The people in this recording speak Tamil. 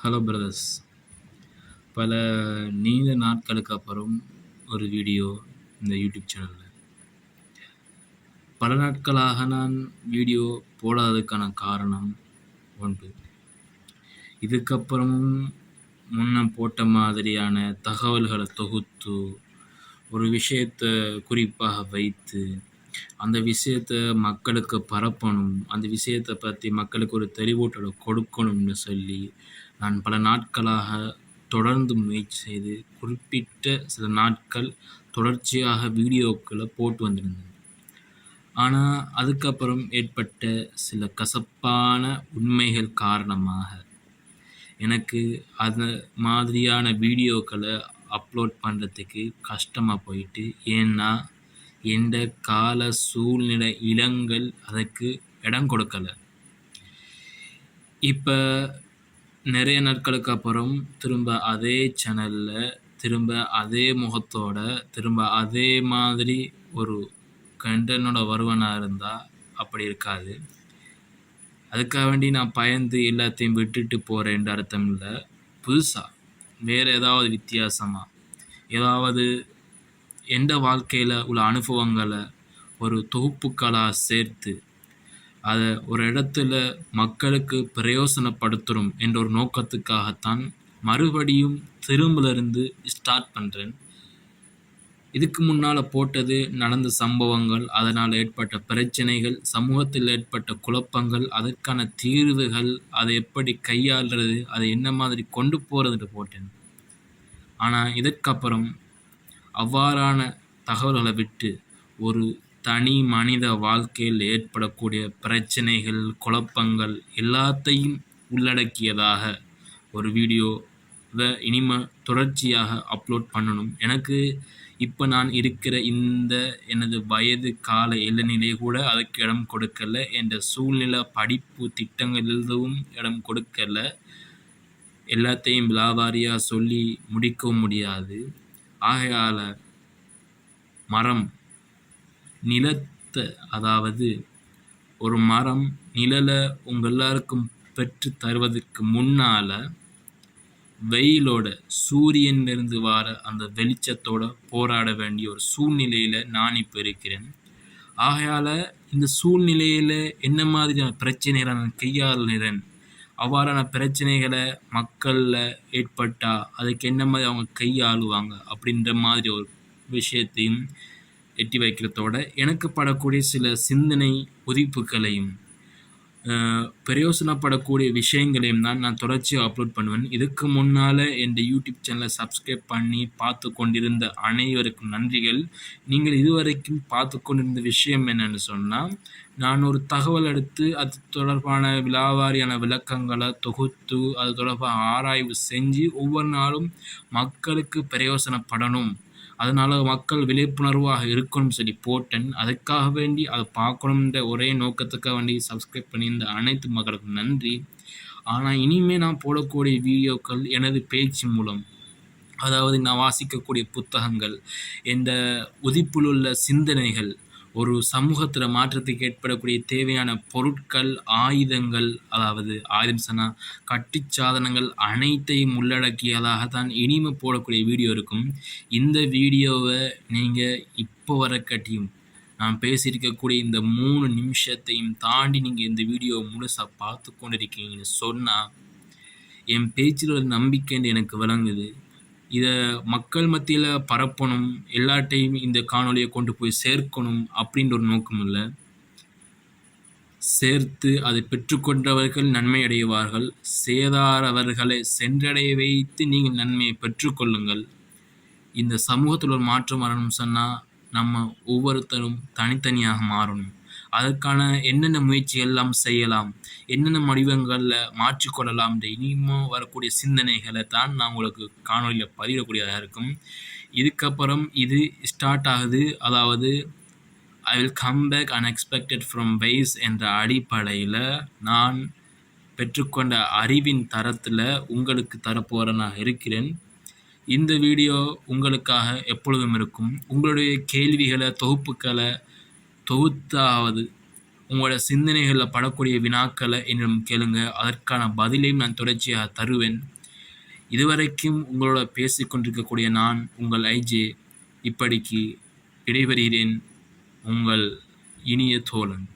Hello brothers. பல நீண்ட நாட்களுக்கு அப்புறம் ஒரு வீடியோ இந்த யூடியூப் சேனலில். பல நாட்களாக நான் வீடியோ போடாததுக்கான காரணம் ஒன்று. இதுக்கப்புறமும் முன்ன போட்ட மாதிரியான தகவல்களை தொகுத்து ஒரு விஷயத்தை குறிப்பாக வைத்து அந்த விஷயத்தை மக்களுக்கு பரப்பணும், அந்த விஷயத்தை பற்றி மக்களுக்கு ஒரு தெளிவூட்டலை கொடுக்கணும்னு சொல்லி நான் பல நாட்களாக தொடர்ந்து முயற்சி செய்து குறிப்பிட்ட சில நாட்கள் தொடர்ச்சியாக வீடியோக்களை போட்டு வந்திருந்தேன். ஆனால் அதுக்கப்புறம் ஏற்பட்ட சில கசப்பான உண்மைகள் காரணமாக எனக்கு அது மாதிரியான வீடியோக்களை அப்லோட் பண்ணுறதுக்கு கஷ்டமாக போயிட்டு. ஏன்னா எந்த கால சூழ்நிலை இடங்கள் அதுக்கு இடம் கொடுக்கலை. இப்போ நிறைய நாட்களுக்கு அப்புறம் திரும்ப அதே சேனலில் திரும்ப அதே முகத்தோட திரும்ப அதே மாதிரி ஒரு கண்டனோட வருவனாக இருந்தால் அப்படி இருக்காது. அதுக்காக வேண்டி நான் பயந்து எல்லாத்தையும் விட்டுட்டு போகிறேன்ற அர்த்தம் இல்லை. புதுசாக வேறு ஏதாவது வித்தியாசமாக ஏதாவது எந்த வாழ்க்கையில் உள்ள அனுபவங்களை ஒரு தொகுப்புக்களாக சேர்த்து அதை ஒரு இடத்துல மக்களுக்கு பிரயோசனப்படுத்தணும் என்ற ஒரு நோக்கத்துக்காகத்தான் மறுபடியும் திரும்பிலிருந்து ஸ்டார்ட் பண்ணுறேன். இதுக்கு முன்னால் போட்டது நடந்த சம்பவங்கள், அதனால் ஏற்பட்ட பிரச்சனைகள், சமூகத்தில் ஏற்பட்ட குழப்பங்கள், அதற்கான தீர்வுகள், அதை எப்படி கையாளுறது, அதை என்ன மாதிரி கொண்டு போகிறதுன்னு போட்டேன். ஆனால் இதற்கப்புறம் அவ்வாறான தகவல்களை விட்டு ஒரு தனி மனித வாழ்க்கையில் ஏற்படக்கூடிய பிரச்சனைகள், குழப்பங்கள் எல்லாத்தையும் உள்ளடக்கியதாக ஒரு வீடியோவை இனிமே தொடர்ச்சியாக அப்லோட் பண்ணணும். எனக்கு இப்போ நான் இருக்கிற இந்த எனது வயது கால இளநிலை கூட அதுக்கு இடம் கொடுக்கலை. என்ற சூழ்நிலை, படிப்பு திட்டங்கள் எதுவும் இடம் கொடுக்கலை. எல்லாத்தையும் விலாவாரியாக சொல்லி முடிக்கவும் முடியாது. ஆகையால் மரம் நிலத்தை, அதாவது ஒரு மரம் நிழலை உங்கள் எல்லாருக்கும் பெற்று தருவதற்கு முன்னால் வெயிலோட, சூரியனிலிருந்து வர அந்த வெளிச்சத்தோட போராட வேண்டிய ஒரு சூழ்நிலையில் நான் இப்போ இருக்கிறேன். ஆகையால் இந்த சூழ்நிலையில் என்ன மாதிரியான பிரச்சனைகளை நான் கையாளுகிறேன், அவ்வாறான பிரச்சனைகளை மக்களில் ஏற்பட்டால் அதுக்கு என்ன மாதிரி அவங்க கையாளுவாங்க அப்படின்ற மாதிரி ஒரு விஷயத்தையும் எட்டி வைக்கிறதோட எனக்கு படக்கூடிய சில சிந்தனை உதிப்புகளையும் பிரயோசனப்படக்கூடிய விஷயங்களையும் தான் நான் தொடர்ச்சியாக அப்லோட் பண்ணுவேன். இதுக்கு முன்னால் என் யூடியூப் சேனலை சப்ஸ்கிரைப் பண்ணி பார்த்து கொண்டிருந்த அனைவருக்கும் நன்றிகள். நீங்கள் இதுவரைக்கும் பார்த்து கொண்டிருந்த விஷயம் என்னென்னு சொன்னால், நான் ஒரு தகவல் எடுத்து அது தொடர்பான விலாவாரியான விளக்கங்களை தொகுத்து அது தொடர்பாக ஆராய்வு செஞ்சு ஒவ்வொரு நாளும் மக்களுக்கு பிரயோசனப்படணும், அதனால் மக்கள் விழிப்புணர்வாக இருக்கணும்னு சொல்லி போட்டேன். அதுக்காக வேண்டி அதை பார்க்கணுன்ற ஒரே நோக்கத்துக்காக வேண்டி சப்ஸ்கிரைப் பண்ணியிருந்த அனைத்து மக்களுக்கும் நன்றி. ஆனால் இனிமேல் நான் போடக்கூடிய வீடியோக்கள் எனது பேச்சு மூலம், அதாவது நான் வாசிக்கக்கூடிய புத்தகங்கள், இந்த உதிப்பில் உள்ள சிந்தனைகள், ஒரு சமூகத்தில் மாற்றத்துக்கு ஏற்படக்கூடிய தேவையான பொருட்கள், ஆயுதங்கள், அதாவது ஆயுதம் சொன்னால் கட்டு சாதனங்கள் அனைத்தையும் உள்ளடக்கியதாக தான் இனிமே போடக்கூடிய வீடியோ இருக்கும். இந்த வீடியோவை நீங்கள் இப்போ வர கட்டியும் நான் பேசியிருக்கக்கூடிய இந்த 3 நிமிஷத்தையும் தாண்டி நீங்கள் இந்த வீடியோவை முழுசாக பார்த்து கொண்டிருக்கீங்கன்னு சொன்னால் என் பேச்சில் ஒரு நம்பிக்கைன்னு எனக்கு விளங்குது. இதை மக்கள் மத்தியில் பரப்பணும், எல்லாட்டையும் இந்த காணொலியை கொண்டு போய் சேர்க்கணும் அப்படின்ற ஒரு நோக்கம் இல்லை. சேர்த்து அதை பெற்றுக்கொண்டவர்கள் நன்மை அடைவார்கள், சேதாரவர்களை சென்றடைய வைத்து நீங்கள் நன்மையை பெற்றுக்கொள்ளுங்கள். இந்த சமூகத்தில் ஒரு மாற்றம் வரணும்னு சொன்னால் நம்ம ஒவ்வொருத்தரும் தனித்தனியாக மாறணும். அதற்கான என்னென்ன முயற்சிகள் எல்லாம் செய்யலாம், என்னென்ன வடிவங்களில் மாற்றிக்கொள்ளலாம் என்ற இனிமேல் வரக்கூடிய சிந்தனைகளை தான் நான் உங்களுக்கு காணொலியில் பதிவிடக்கூடியதாக இருக்கும். இதுக்கப்புறம் இது ஸ்டார்ட் ஆகுது, அதாவது I will come back unexpected from wise என்ற அடிப்படையில் நான் பெற்றுக்கொண்ட அறிவின் தரத்தில் உங்களுக்கு தரப்போகிறேனாக இருக்கிறேன். இந்த வீடியோ உங்களுக்காக எப்பொழுதும் இருக்கும். உங்களுடைய கேள்விகளை, தொகுப்புகளை தொகுத்தாவது உங்களோட சிந்தனைகளில் படக்கூடிய வினாக்களை என்னிடம் கேளுங்க. அதற்கான பதிலையும் நான் தொடர்ச்சியாக தருவேன். இதுவரைக்கும் உங்களோட பேசிக்கொண்டிருக்கக்கூடிய நான் உங்கள் ஐஜே இப்படிக்கு விடைபெறுகிறேன். உங்கள் இனிய தோழன்.